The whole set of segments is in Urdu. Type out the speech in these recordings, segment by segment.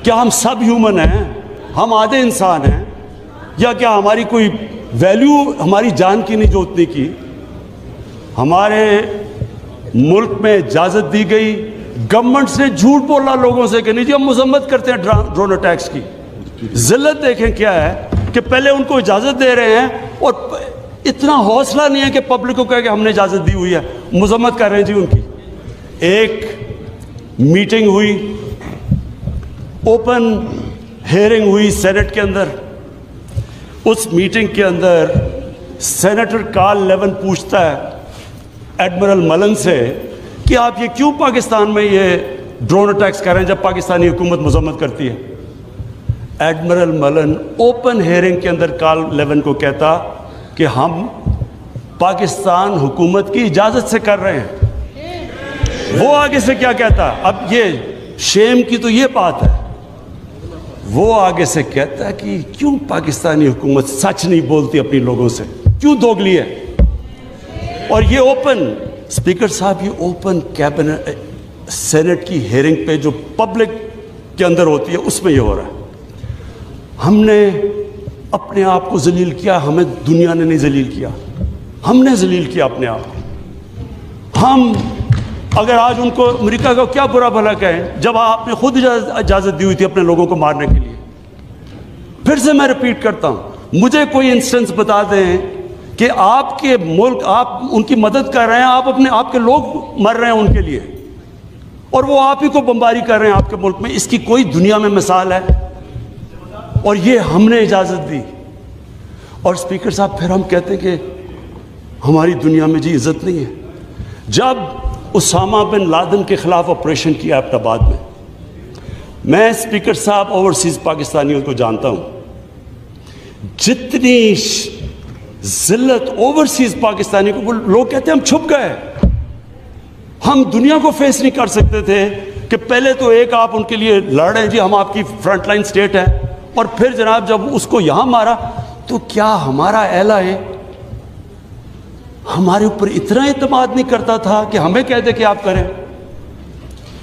کیا ہم سب ہیومن ہیں؟ ہم آدھے انسان ہیں؟ یا کیا ہماری کوئی ویلیو ہماری جان کی نہیں جو اتنی کی؟ ہمارے ملک میں اجازت دی گئی گورنمنٹ سے جھوٹ بولا لوگوں سے کہ نہیں جی ہم مذمت کرتے ہیں ڈرون اٹیکس کی. ذلت دیکھیں کیا ہے کہ پہلے ان کو اجازت دے رہے ہیں اور اتنا حوصلہ نہیں ہے کہ پبلک کو کہے کہ ہم نے اجازت دی ہوئی ہے, مذمت کر رہے ہیں جی ان کی. ایک میٹنگ ہوئی, اوپن ہیئرنگ ہوئی سینٹ کے اندر. اس میٹنگ کے اندر سینیٹر کارل لیون پوچھتا ہے ایڈمرل ملن سے کہ آپ یہ کیوں پاکستان میں یہ ڈرون اٹیکس کر رہے ہیں جب پاکستانی حکومت مذمت کرتی ہے؟ ایڈمرل ملن اوپن ہیئرنگ کے اندر کارل لیون کو کہتا کہ ہم پاکستان حکومت کی اجازت سے کر رہے ہیں. وہ آگے سے کیا کہتا؟ اب یہ شیم کی تو یہ بات ہے, وہ آگے سے کہتا ہے کہ کیوں پاکستانی حکومت سچ نہیں بولتی اپنی لوگوں سے, کیوں دوگلی ہے؟ اور یہ اوپن اسپیکر صاحب, یہ اوپن کیبنٹ سینٹ کی ہیئرنگ پہ جو پبلک کے اندر ہوتی ہے اس میں یہ ہو رہا ہے. ہم نے اپنے آپ کو ذلیل کیا, ہمیں دنیا نے نہیں ذلیل کیا, ہم نے ذلیل کیا اپنے آپ کو. ہم اگر آج ان کو امریکہ کا کیا برا بھلا کہیں جب آپ نے خود اجازت دی ہوئی تھی اپنے لوگوں کو مارنے کے لیے. پھر سے میں ریپیٹ کرتا ہوں, مجھے کوئی انسٹنس بتا دیں کہ آپ کے ملک, آپ ان کی مدد کر رہے ہیں, آپ کے لوگ مر رہے ہیں ان کے لیے, اور وہ آپ ہی کو بمباری کر رہے ہیں آپ کے ملک میں. اس کی کوئی دنیا میں مثال ہے؟ اور یہ ہم نے اجازت دی. اور اسپیکر صاحب پھر ہم کہتے ہیں کہ ہماری دنیا میں جی عزت نہیں ہے. جب اسامہ بن لادن کے خلاف آپریشن کیا ایبٹ آباد میں اسپیکر صاحب اوورسیز پاکستانیوں کو جانتا ہوں, جتنی ذلت اوورسیز پاکستانی کو, لوگ کہتے ہیں ہم چھپ گئے, ہم دنیا کو فیس نہیں کر سکتے تھے کہ پہلے تو ایک آپ ان کے لیے لڑ رہے ہیں جی ہم آپ کی فرنٹ لائن سٹیٹ ہے, اور پھر جناب جب اس کو یہاں مارا تو کیا ہمارا اہلا ہے ہمارے اوپر اتنا اعتماد نہیں کرتا تھا کہ ہمیں کہہ دے کہ آپ کریں؟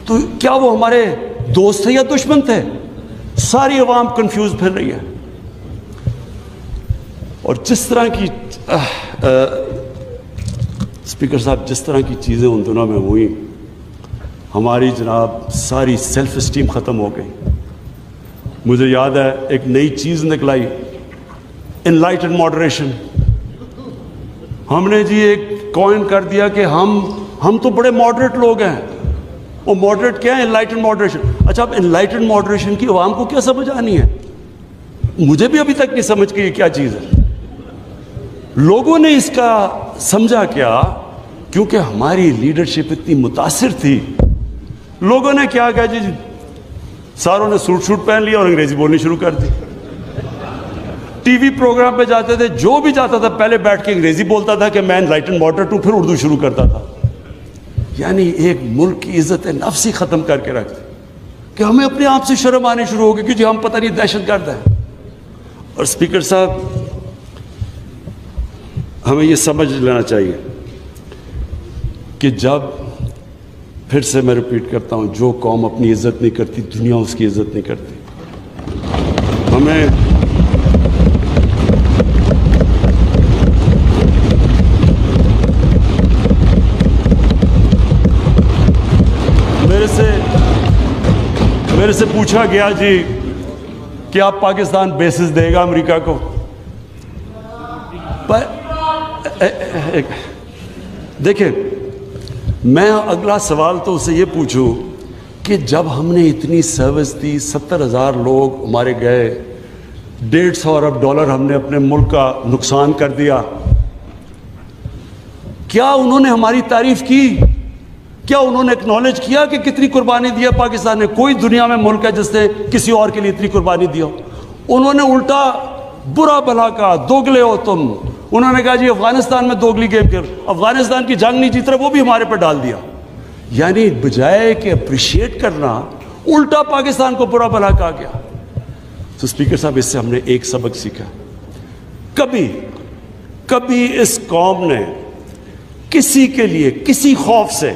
تو کیا وہ ہمارے دوست تھے یا دشمن تھے؟ ساری عوام کنفیوز پھر رہی ہے. اور جس طرح کی اسپیکر صاحب جس طرح کی چیزیں ان دنوں میں ہوئیں, ہماری جناب ساری سیلف اسٹیم ختم ہو گئی. مجھے یاد ہے ایک نئی چیز نکلائی, انلائٹنڈ ماڈریشن. ہم نے جی ایک کوائن کر دیا کہ ہم تو بڑے ماڈریٹ لوگ ہیں. وہ ماڈریٹ کیا ہے؟ Enlightened moderation. اچھا, اب انلائٹنڈ ماڈریشن کی عوام کو کیا سمجھ آنی ہے؟ مجھے بھی ابھی تک نہیں سمجھ کہ یہ کیا چیز ہے. لوگوں نے اس کا سمجھا کیا؟ کیونکہ ہماری لیڈرشپ اتنی متاثر تھی. لوگوں نے کیا کہا جی ساروں نے سوٹ پہن لیا اور انگریزی بولنی شروع کر دی. ٹی وی پروگرام پہ جاتے تھے, جو بھی جاتا تھا پہلے بیٹھ کے انگریزی بولتا تھا کہ میں انلائٹنڈ ماڈریٹ ہوں, پھر اردو شروع کرتا تھا. یعنی ایک ملک کی عزت نفس ہی ختم کر کے رکھتے کہ ہمیں اپنے آپ سے شرم آنے شروع ہو گئی کہ جی ہم پتہ نہیں دہشت گرد ہیں. اور اسپیکر صاحب ہمیں یہ سمجھ لینا چاہیے کہ جب, پھر سے میں ریپیٹ کرتا ہوں, جو قوم اپنی عزت نہیں کرتی دنیا اس کی عزت نہیں کرتی. ہمیں میرے سے پوچھا گیا جی کہ آپ پاکستان بیسز دے گا امریکہ کو. دیکھیں, میں اگلا سوال تو اسے یہ پوچھوں کہ جب ہم نے اتنی سروس دی, 70,000 لوگ ہمارے گئے, $150 ارب ہم نے اپنے ملک کا نقصان کر دیا, کیا انہوں نے ہماری تعریف کی؟ کیا انہوں نے اکنالج کیا کہ کتنی قربانی دیا پاکستان نے؟ کوئی دنیا میں ملک ہے جس نے کسی اور کے لیے اتنی قربانی دی ہو؟ انہوں نے الٹا برا بھلا کہا, دوگلے ہو تم. انہوں نے کہا جی افغانستان میں دوگلی گیم کر, افغانستان کی جنگ نہیں جیت رہا, وہ بھی ہمارے پر ڈال دیا. یعنی بجائے کہ اپریشیٹ کرنا, الٹا پاکستان کو برا بھلا کہا گیا. تو اسپیکر صاحب اس سے ہم نے ایک سبق سیکھا, کبھی اس قوم نے کسی کے لیے کسی خوف سے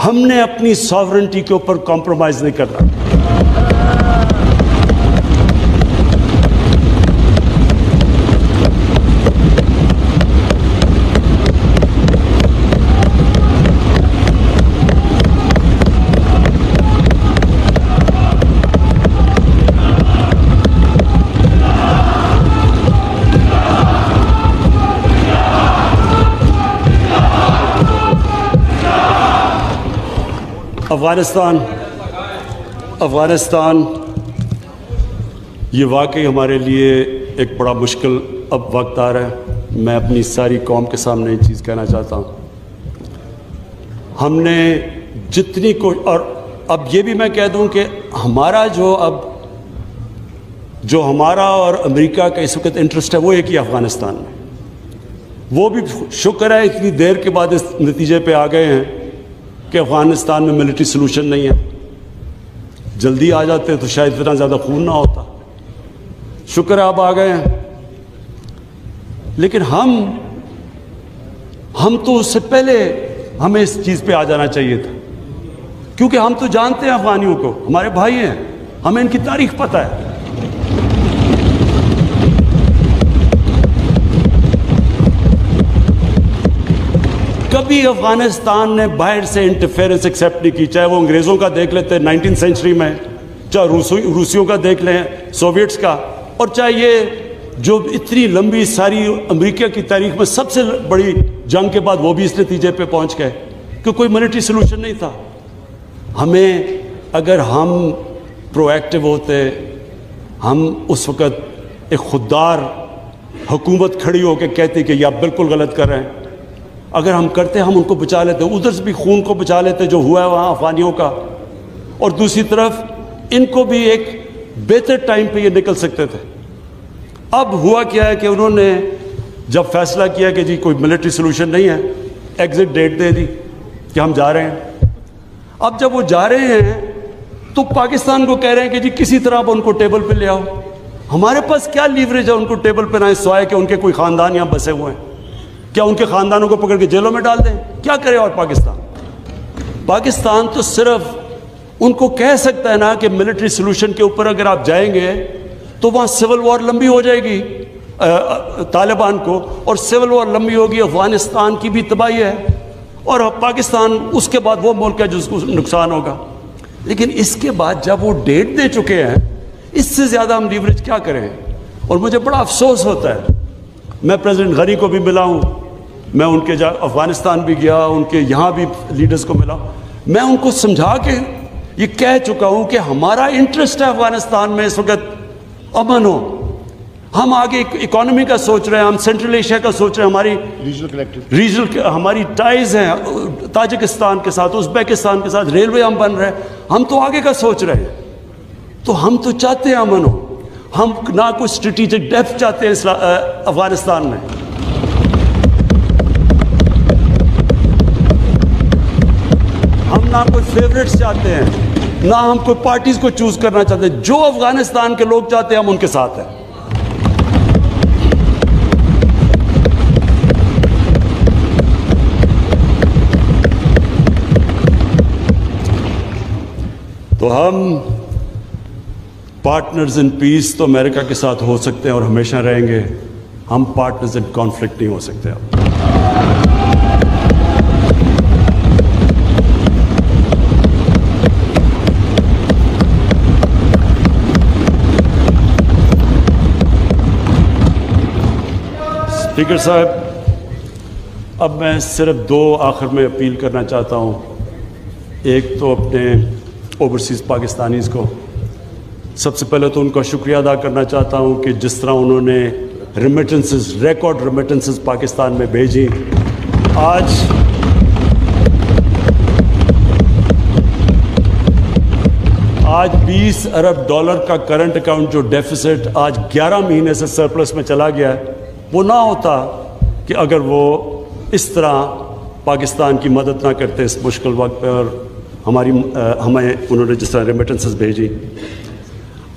ہم نے اپنی ساورنٹی کے اوپر کمپرومائز نہیں کرنا. افغانستان یہ واقعی ہمارے لیے ایک بڑا مشکل اب وقت آ رہا ہے. میں اپنی ساری قوم کے سامنے یہ چیز کہنا چاہتا ہوں. ہم نے جتنی اور اب یہ بھی میں کہہ دوں کہ ہمارا جو ہمارا اور امریکہ کا اس وقت انٹرسٹ ہے وہ ایک ہی افغانستان میں. وہ بھی شکر ہے اتنی دیر کے بعد اس نتیجے پہ آ گئے ہیں کہ افغانستان میں ملٹری سلوشن نہیں ہے. جلدی آ جاتے تو شاید اتنا زیادہ خون نہ ہوتا. شکر ہے اب آ گئے ہیں. لیکن ہم تو اس سے پہلے ہمیں اس چیز پہ آ جانا چاہیے تھا، کیونکہ ہم تو جانتے ہیں افغانیوں کو، ہمارے بھائی ہیں، ہمیں ان کی تاریخ پتہ ہے. کبھی افغانستان نے باہر سے انٹرفیئرنس ایکسیپٹ نہیں کی، چاہے وہ انگریزوں کا دیکھ لیتے 19 سینچری میں، چاہے روسیوں کا دیکھ لیں، سوویٹس کا، اور چاہے یہ جو اتنی لمبی ساری امریکہ کی تاریخ میں سب سے بڑی جنگ کے بعد وہ بھی اس نتیجے پہ پہنچ گئے کہ کوئی ملٹری سلوشن نہیں تھا. ہمیں اگر ہم پرو ایکٹیو ہوتے، ہم اس وقت ایک خوددار حکومت کھڑی ہو کے کہتی کہ یہ آپ بالکل غلط کر رہے ہیں، اگر ہم کرتے ہم ان کو بچا لیتے، ادھر سے بھی خون کو بچا لیتے جو ہوا ہے وہاں افغانیوں کا، اور دوسری طرف ان کو بھی ایک بہتر ٹائم پہ یہ نکل سکتے تھے. اب ہوا کیا ہے کہ انہوں نے جب فیصلہ کیا کہ جی کوئی ملٹری سلوشن نہیں ہے، ایگزٹ ڈیٹ دے دی کہ ہم جا رہے ہیں. اب جب وہ جا رہے ہیں تو پاکستان کو کہہ رہے ہیں کہ جی کسی طرح آپ ان کو ٹیبل پہ لے آؤ. ہمارے پاس کیا لیوریج ہے ان کو ٹیبل پہ نہ سوائے کہ ان کے کوئی خاندان یہاں بسے ہوئے ہیں؟ کیا ان کے خاندانوں کو پکڑ کے جیلوں میں ڈال دیں؟ کیا کرے؟ اور پاکستان تو صرف ان کو کہہ سکتا ہے نا کہ ملٹری سلوشن کے اوپر اگر آپ جائیں گے تو وہاں سول وار لمبی ہو جائے گی طالبان کو، اور سول وار لمبی ہوگی، افغانستان کی بھی تباہی ہے، اور پاکستان اس کے بعد وہ ملک ہے جس کو نقصان ہوگا. لیکن اس کے بعد جب وہ ڈیٹ دے چکے ہیں، اس سے زیادہ ہم لیوریج کیا کریں؟ اور مجھے بڑا افسوس ہوتا ہے. میں پریزیڈنٹ غنی کو بھی ملا ہوں، میں ان کے افغانستان بھی گیا، ان کے یہاں بھی لیڈرز کو ملا. میں ان کو سمجھا کے یہ کہہ چکا ہوں کہ ہمارا انٹرسٹ ہے افغانستان میں اس وقت امن ہو. ہم آگے اکانومی کا سوچ رہے ہیں، ہم سینٹرل ایشیا کا سوچ رہے ہیں، ہماری ریجنل ہماری ٹائز ہیں تاجکستان کے ساتھ، ازبیکستان کے ساتھ، ریلوے ہم بن رہے ہیں، ہم تو آگے کا سوچ رہے ہیں. تو ہم تو چاہتے ہیں امن ہو. ہم نہ کوئی اسٹریٹجک ڈیپتھ چاہتے ہیں افغانستان میں. ہم نہ کوئی فیوریٹس چاہتے ہیں، نہ ہم کوئی پارٹیز کو چوز کرنا چاہتے ہیں. جو افغانستان کے لوگ چاہتے ہیں ہم ان کے ساتھ ہیں. تو ہم پارٹنرز ان پیس تو امریکہ کے ساتھ ہو سکتے ہیں اور ہمیشہ رہیں گے. ہم پارٹنرز ان کانفلکٹ نہیں ہو سکتے. اسپیکر صاحب، اب میں صرف دو آخر میں اپیل کرنا چاہتا ہوں. ایک تو اپنے اوورسیز پاکستانیز کو سب سے پہلے تو ان کا شکریہ ادا کرنا چاہتا ہوں کہ جس طرح انہوں نے ریمیٹنسز، ریکارڈ ریمیٹنسز پاکستان میں بھیجی. آج 20 ارب ڈالر کا کرنٹ اکاؤنٹ جو ڈیفیسٹ آج 11 مہینے سے سرپلس میں چلا گیا ہے، وہ نہ ہوتا کہ اگر وہ اس طرح پاکستان کی مدد نہ کرتے اس مشکل وقت پہ، اور ہمیں انہوں نے جس طرح ریمیٹنسز بھیجی.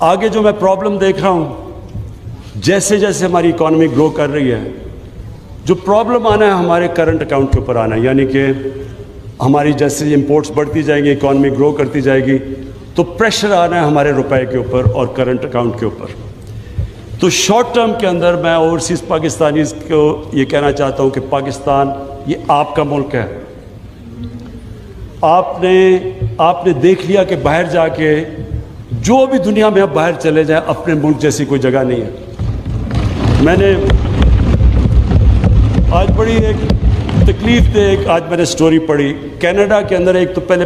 آگے جو میں پرابلم دیکھ رہا ہوں، جیسے جیسے ہماری اکانومی گرو کر رہی ہے، جو پرابلم آنا ہے ہمارے کرنٹ اکاؤنٹ کے اوپر آنا ہے. یعنی کہ ہماری جیسے امپورٹس بڑھتی جائیں گی، اکانومی گرو کرتی جائے گی، تو پریشر آنا ہے ہمارے روپے کے اوپر اور کرنٹ اکاؤنٹ کے اوپر. تو شارٹ ٹرم کے اندر میں اوورسیز پاکستانیز کو یہ کہنا چاہتا ہوں کہ پاکستان یہ آپ کا ملک ہے. آپ نے دیکھ لیا کہ باہر جا کے جو بھی دنیا میں آپ باہر چلے جائیں، اپنے ملک جیسی کوئی جگہ نہیں ہے. میں نے آج بڑی ایک تکلیف دہ آج میں نے سٹوری پڑھی. کینیڈا کے اندر ایک تو پہلے